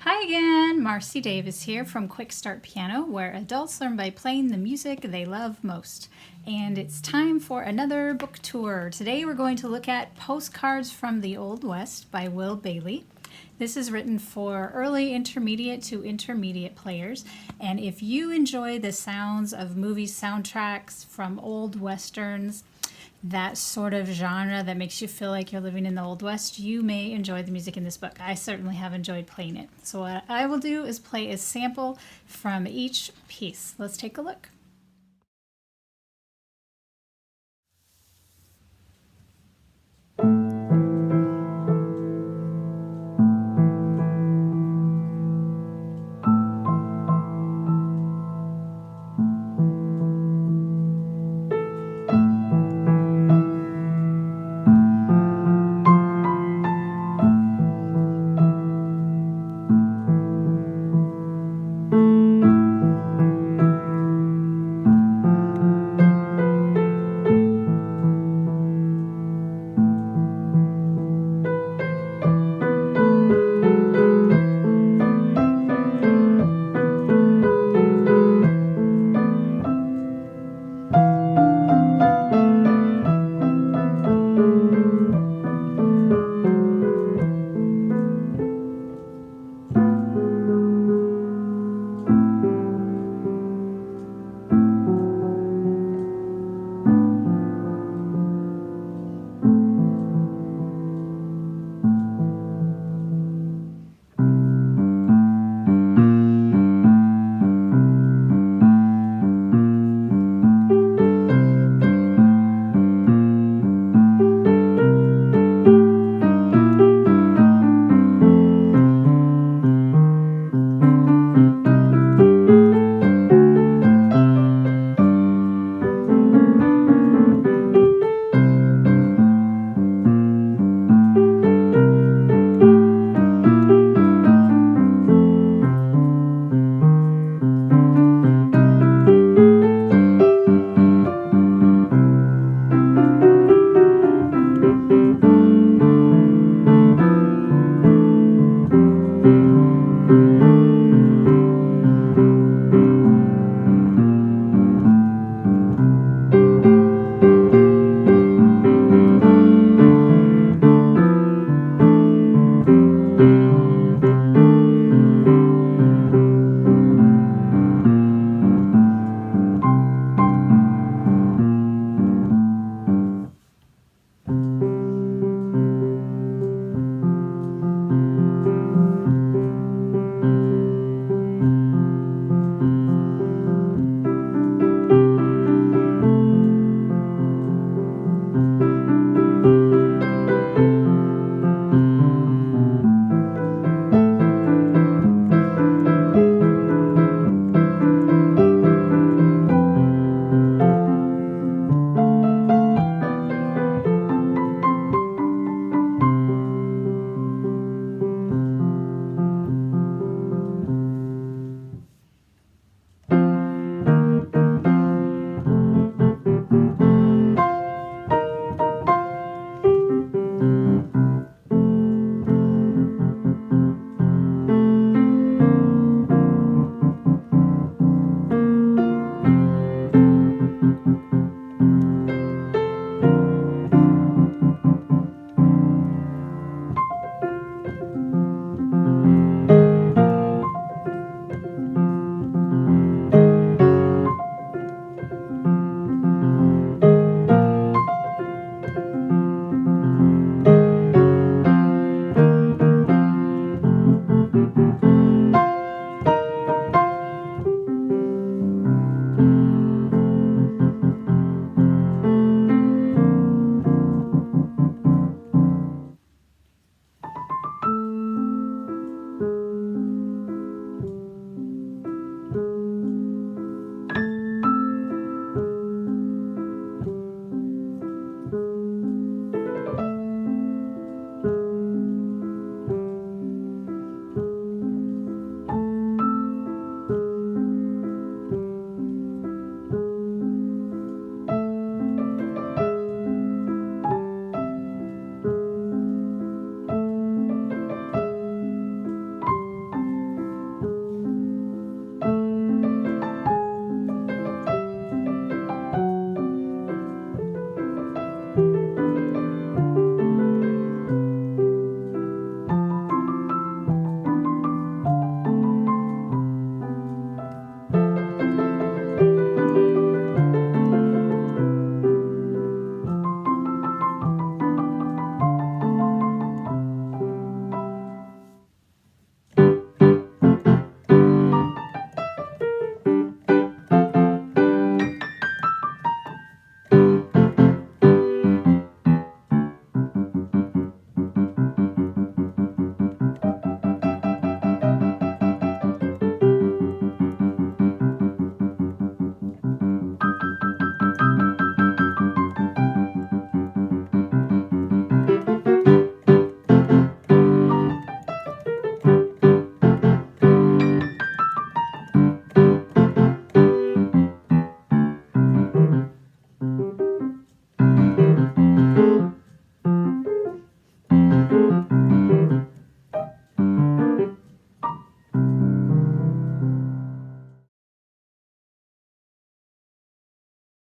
Hi again, Marcy Davis here from Quick Start Piano, where adults learn by playing the music they love most. And it's time for another book tour. Today we're going to look at Postcards from the Old West by Will Baily. This is written for early intermediate to intermediate players, and if you enjoy the sounds of movie soundtracks from old westerns, that sort of genre that makes you feel like you're living in the Old West, you may enjoy the music in this book. I certainly have enjoyed playing it. So what I will do is play a sample from each piece. Let's take a look.